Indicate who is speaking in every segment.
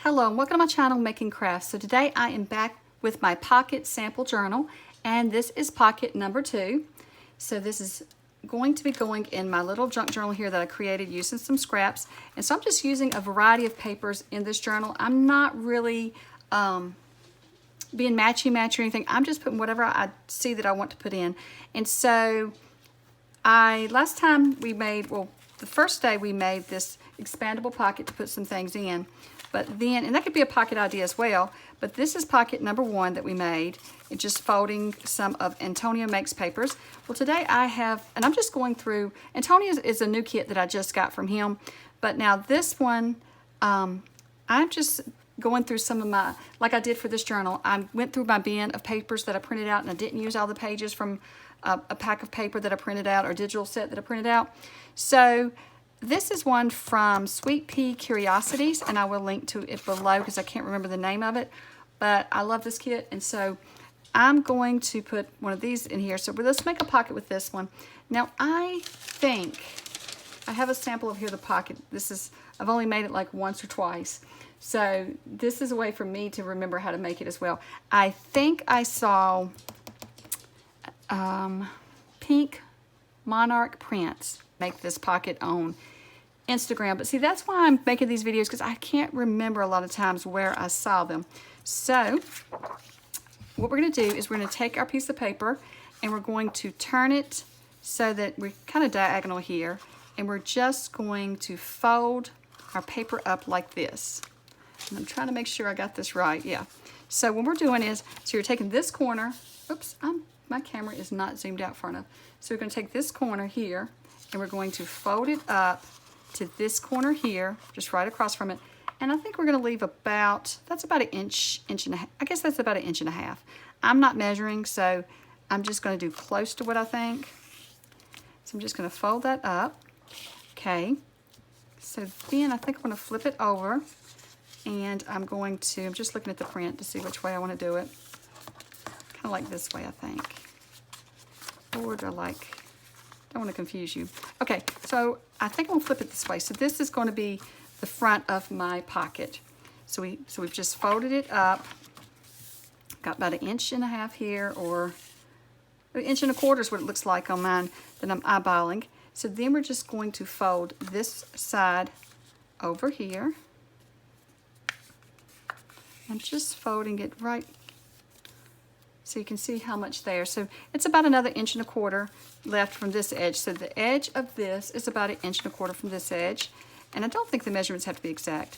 Speaker 1: Hello and welcome to my channel, Making Crafts. So today I am back with my pocket sample journal, and this is pocket number 2. So this is going to be going in my little junk journal here that I created using some scraps. And so I'm just using a variety of papers in this journal. I'm not really being matchy-matchy or anything. I'm just putting whatever I see that I want to put in. And so last time we made, well, the first day we made this expandable pocket to put some things in. But then, and that could be a pocket idea as well, but this is pocket number 1 that we made. It's just folding some of Antonio Makes papers. Well, today I have, and I'm just going through, Antonio is a new kit that I just got from him, but now this one, I'm just going through some of my, like I did for this journal, I went through my bin of papers that I printed out, and I didn't use all the pages from a pack of paper that I printed out or digital set that I printed out. So this is one from Sweet Pea Curiosities, and I will link to it below because I can't remember the name of it, but I love this kit, and so I'm going to put one of these in here. So let's make a pocket with this one. Now I think I have a sample of here, the pocket. This is, I've only made it like once or twice, so this is a way for me to remember how to make it as well. I think I saw Pink Monarch Prints make this pocket on Instagram, but see, that's why I'm making these videos, because I can't remember a lot of times where I saw them. So what we're going to do is we're going to take our piece of paper and we're going to turn it so that we're kind of diagonal here, and we're just going to fold our paper up like this. And I'm trying to make sure I got this right. Yeah. So what we're doing is, so you're taking this corner, oops, my camera is not zoomed out far enough. So we're going to take this corner here and we're going to fold it up to this corner here, just right across from it. And I think we're going to leave about, that's about an inch and a half. I guess that's about an inch and a half. I'm not measuring, so I'm just going to do close to what I think. So I'm just going to fold that up. Okay. So then I think I'm going to flip it over, and I'm just looking at the print to see which way I want to do it. Kind of like this way, I think. Or do I don't want to confuse you. Okay, so I think I'm going to flip it this way. So this is going to be the front of my pocket. So we've just folded it up. Got about an inch and a half here, or an inch and a quarter is what it looks like on mine that I'm eyeballing. So then we're just going to fold this side over here. I'm just folding it right so you can see how much there. So it's about another inch and a quarter left from this edge. So the edge of this is about an inch and a quarter from this edge. And I don't think the measurements have to be exact.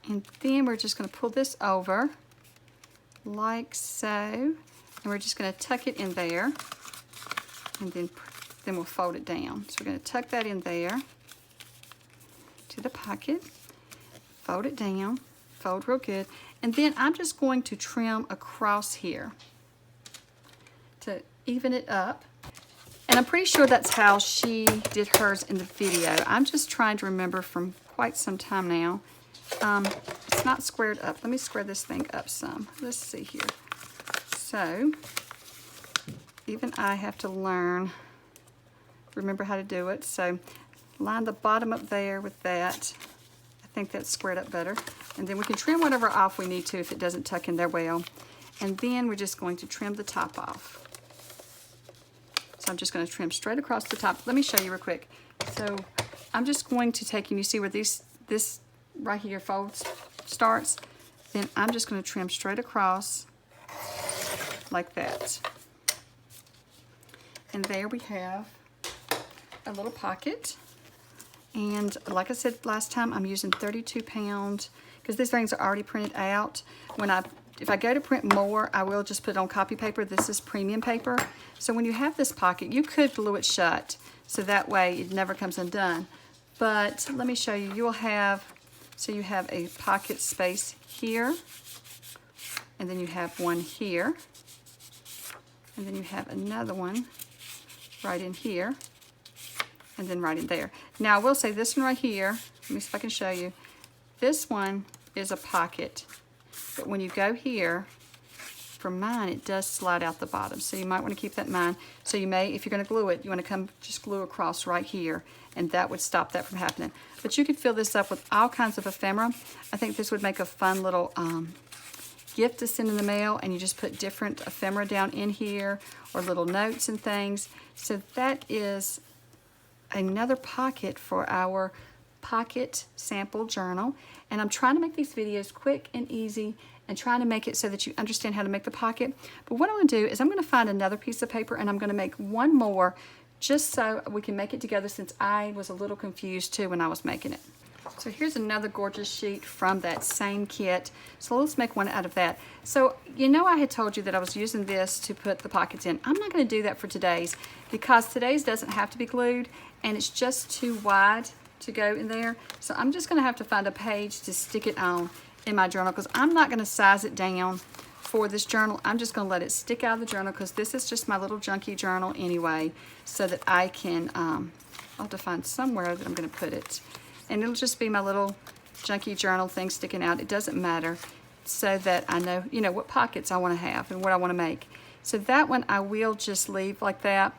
Speaker 1: And then we're just going to pull this over like so. And we're just going to tuck it in there. And then we'll fold it down. So we're going to tuck that in there to the pocket. Fold it down. Fold real good. And then I'm just going to trim across here to even it up. And I'm pretty sure that's how she did hers in the video. I'm just trying to remember from quite some time now. It's not squared up. Let me square this thing up some. Let's see here. So even I have to remember how to do it. So line the bottom up there with that. I think that's squared up better. And then we can trim whatever off we need to if it doesn't tuck in there well. And then we're just going to trim the top off. So I'm just going to trim straight across the top. Let me show you real quick. So I'm just going to take, and you see where this right here folds starts? Then I'm just going to trim straight across like that. And there we have a little pocket. And like I said last time, I'm using 32 pound because these things are already printed out. If I go to print more, I will just put it on copy paper. This is premium paper. So when you have this pocket, you could glue it shut, so that way it never comes undone. But let me show you. You will have, so you have a pocket space here, and then you have one here, and then you have another one right in here, and then right in there. Now I will say this one right here, let me see if I can show you. This one is a pocket, but when you go here, for mine, it does slide out the bottom, so you might want to keep that in mind. So you may, if you're going to glue it, you want to just glue across right here, and that would stop that from happening. but you could fill this up with all kinds of ephemera. I think this would make a fun little gift to send in the mail, and you just put different ephemera down in here or little notes and things. So that is another pocket for our pocket sample journal. And I'm trying to make these videos quick and easy and trying to make it so that you understand how to make the pocket. But what I'm going to do is I'm going to find another piece of paper, and I'm going to make one more just so we can make it together, since I was a little confused too when I was making it. So here's another gorgeous sheet from that same kit. So let's make one out of that. So you know, I had told you that I was using this to put the pockets in. I'm not going to do that for today's, because today's doesn't have to be glued and it's just too wide to go in there. So I'm just going to have to find a page to stick it on in my journal, because I'm not going to size it down for this journal. I'm just going to let it stick out of the journal, because this is just my little junky journal anyway, so that I can, I'll have to find somewhere that I'm going to put it. And it'll just be my little junky journal thing sticking out. It doesn't matter, so that I know, you know, what pockets I want to have and what I want to make. So that one I will just leave like that.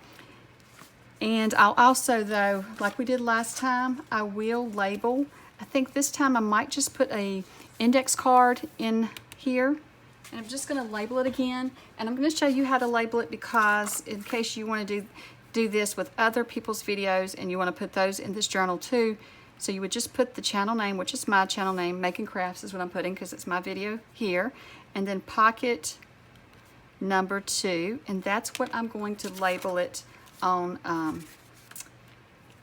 Speaker 1: And I'll also, though, like we did last time, I will label. I think this time I might just put a index card in here. And I'm just going to label it again. And I'm going to show you how to label it, because in case you want to do this with other people's videos and you want to put those in this journal too. So you would just put the channel name, which is my channel name, Making Crafts is what I'm putting because it's my video here. And then pocket number 2. And that's what I'm going to label it on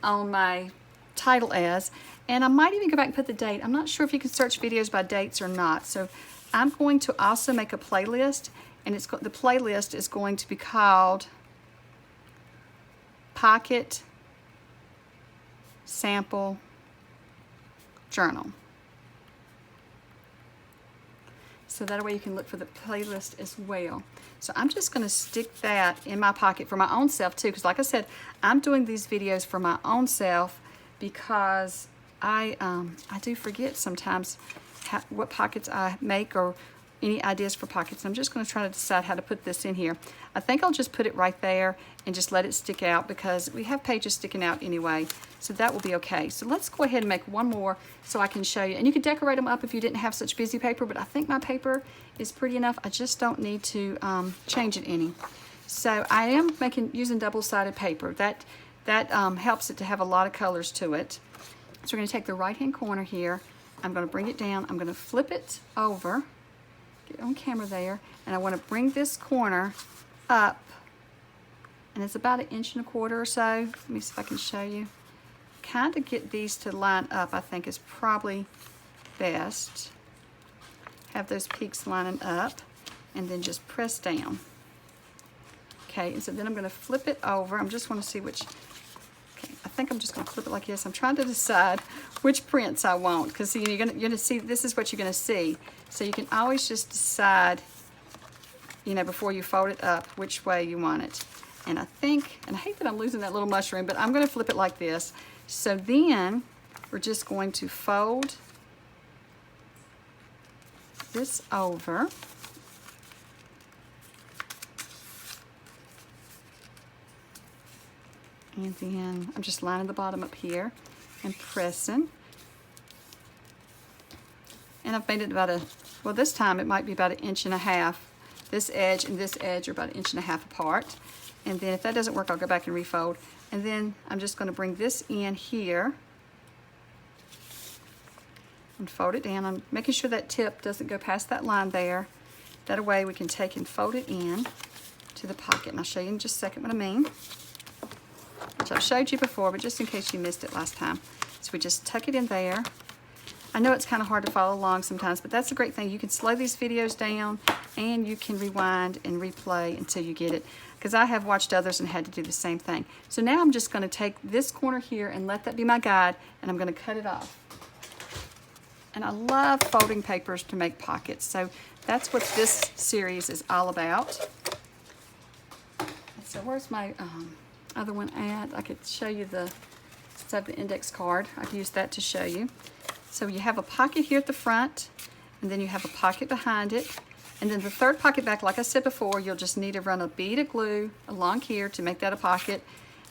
Speaker 1: my title as. And I might even go back and put the date. I'm not sure if you can search videos by dates or not. So I'm going to also make a playlist, and the playlist is going to be called Pocket Sample Journal. So that way you can look for the playlist as well. So I'm just going to stick that in my pocket for my own self too, because like I said, I'm doing these videos for my own self, because I do forget sometimes what pockets I make or any ideas for pockets. I'm just going to try to decide how to put this in here. I think I'll just put it right there and just let it stick out, because we have pages sticking out anyway, so that will be okay. So let's go ahead and make one more so I can show you. And you could decorate them up if you didn't have such busy paper, but I think my paper is pretty enough. I just don't need to change it any. So I am using double-sided paper. That helps it to have a lot of colors to it. So we're going to take the right-hand corner here. I'm going to bring it down. I'm going to flip it over. Get on camera there. And I want to bring this corner up. And it's about 1.25 inches or so. Let me see if I can show you. Kind of get these to line up, I think, is probably best. Have those peaks lining up. And then just press down. Okay, and so then I'm going to flip it over. I just want to see which... I think I'm just going to flip it like this. I'm trying to decide which prints I want, because you're going to see, this is what you're going to see. So you can always just decide, you know, before you fold it up, which way you want it. And I think, and I hate that I'm losing that little mushroom, but I'm going to flip it like this. So then we're just going to fold this over. And then I'm just lining the bottom up here and pressing. And I've made it about well, this time it might be about 1.5 inches. This edge and this edge are about 1.5 inches apart. And then if that doesn't work, I'll go back and refold. And then I'm just going to bring this in here and fold it down. I'm making sure that tip doesn't go past that line there. That way we can take and fold it in to the pocket. And I'll show you in just a second what I mean, which I've showed you before, but just in case you missed it last time. So we just tuck it in there. I know it's kind of hard to follow along sometimes, but that's a great thing. You can slow these videos down, and you can rewind and replay until you get it, because I have watched others and had to do the same thing. So now I'm just going to take this corner here and let that be my guide, and I'm going to cut it off. And I love folding papers to make pockets, so that's what this series is all about. So where's my other one at? I could show you since I have the index card, I could use that to show you. So you have a pocket here at the front, and then you have a pocket behind it. And then the third pocket back, like I said before, you'll just need to run a bead of glue along here to make that a pocket.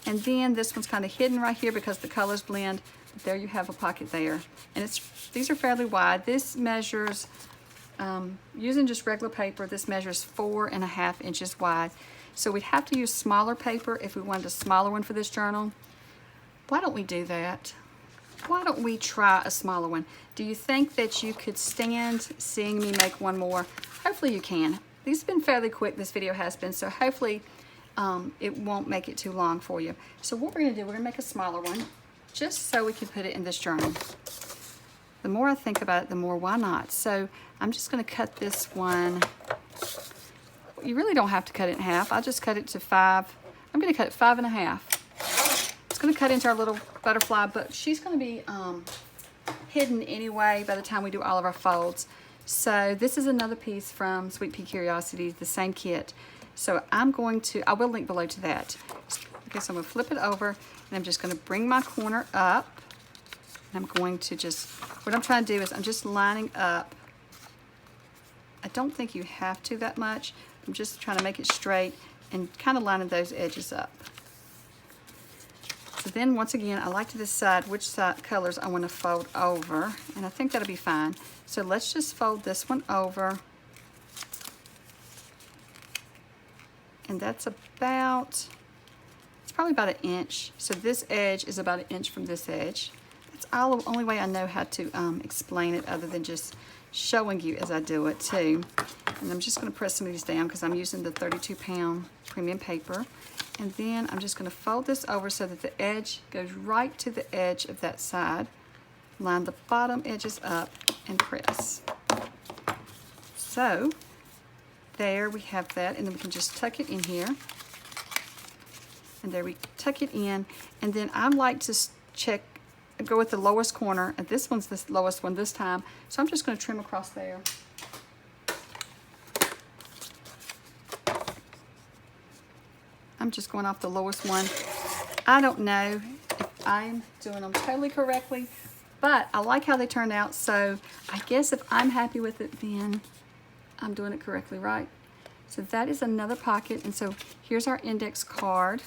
Speaker 1: And then this one's kind of hidden right here because the colors blend. But there you have a pocket there. And these are fairly wide. This measures, using just regular paper, this measures 4.5 inches wide. So we'd have to use smaller paper if we wanted a smaller one for this journal. Why don't we do that? Why don't we try a smaller one? Do you think that you could stand seeing me make one more? Hopefully you can. These have been fairly quick, this video has been, so hopefully it won't make it too long for you. So what we're gonna do, we're gonna make a smaller one, just so we can put it in this journal. The more I think about it, the more why not? So I'm just gonna cut this one. You really don't have to cut it in half. I'll just cut it to 5. I'm gonna cut it 5.5. It's gonna cut into our little butterfly, but she's gonna be hidden anyway by the time we do all of our folds. So this is another piece from Sweet Pea Curiosities, the same kit. So I will link below to that. Okay, so I'm gonna flip it over and I'm just gonna bring my corner up. And I'm going to what I'm trying to do is I'm just lining up. I don't think you have to that much. I'm just trying to make it straight and kind of lining those edges up. So then once again, I like to decide which colors I want to fold over, and I think that'll be fine. So let's just fold this one over. And that's it's probably about 1 inch. So this edge is about 1 inch from this edge. That's the only way I know how to explain it, other than just showing you as I do it too. And I'm just going to press some of these down because I'm using the 32-pound premium paper. And then I'm just going to fold this over so that the edge goes right to the edge of that side. Line the bottom edges up and press. So there we have that, and then we can just tuck it in here. And there we tuck it in, and then I like to go with the lowest corner, and this one's the lowest one this time, so I'm just going to trim across there. I'm just going off the lowest one. I don't know if I'm doing them totally correctly, but I like how they turned out, so I guess if I'm happy with it, then I'm doing it correctly, right? So that is another pocket, and so here's our index card.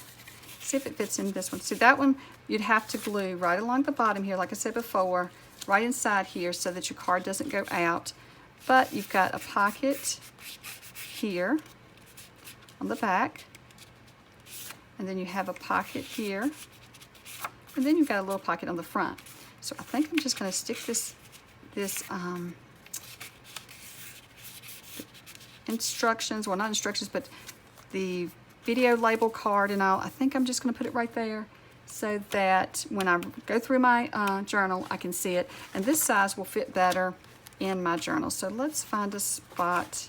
Speaker 1: See if it fits in this one. See, that one you'd have to glue right along the bottom here, like I said before, right inside here so that your card doesn't go out. But you've got a pocket here on the back, and then you have a pocket here, and then you've got a little pocket on the front. So I think I'm just going to stick this instructions, well, not instructions, but the video label card and all. I think I'm just going to put it right there so that when I go through my journal, I can see it. And this size will fit better in my journal. So let's find a spot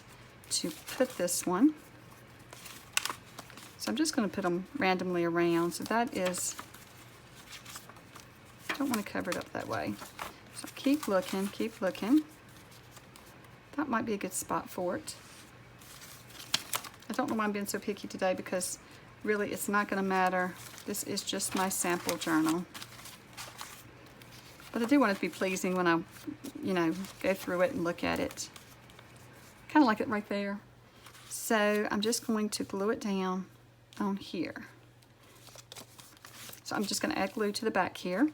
Speaker 1: to put this one. So I'm just going to put them randomly around. So that is, I don't want to cover it up that way. So keep looking, keep looking. That might be a good spot for it. I don't know why I'm being so picky today, because really it's not going to matter. This is just my sample journal. But I do want it to be pleasing when I, go through it and look at it. Kind of like it right there. So I'm just going to glue it down on here. So I'm just going to add glue to the back here.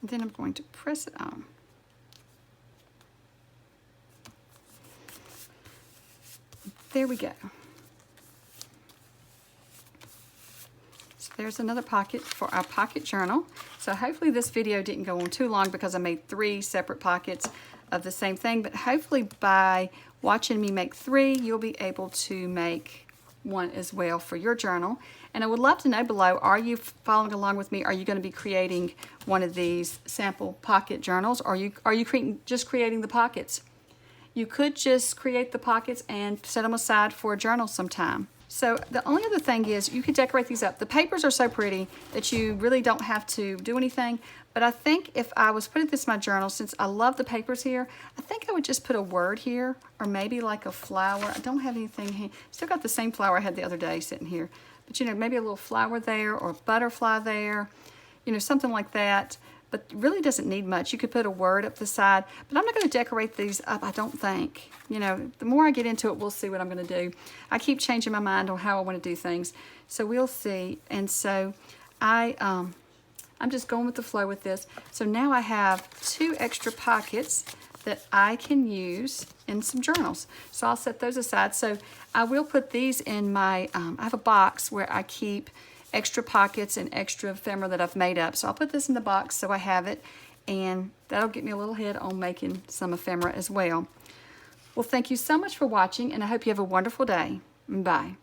Speaker 1: And then I'm going to press it on. There we go. So there's another pocket for our pocket journal. So hopefully this video didn't go on too long because I made 3 separate pockets of the same thing, but hopefully by watching me make 3, you'll be able to make one as well for your journal. And I would love to know below, are you following along with me? Are you going to be creating one of these sample pocket journals? Or are you just creating the pockets? You could just create the pockets and set them aside for a journal sometime. So the only other thing is you could decorate these up. The papers are so pretty that you really don't have to do anything. But I think if I was putting this in my journal, since I love the papers here, I think I would just put a word here, or maybe like a flower. I don't have anything here. Still got the same flower I had the other day sitting here. But maybe a little flower there or a butterfly there, something like that. but it really doesn't need much. You could put a word up the side, but I'm not going to decorate these up, I don't think. You know, the more I get into it, we'll see what I'm going to do. I keep changing my mind on how I want to do things, so we'll see. And so I'm just going with the flow with this. So now I have 2 extra pockets that I can use in some journals. So I'll set those aside. So I will put these in my, I have a box where I keep extra pockets and extra ephemera that I've made up. So I'll put this in the box so I have it, and that'll get me a little ahead on making some ephemera as well. Well, thank you so much for watching, and I hope you have a wonderful day. Bye.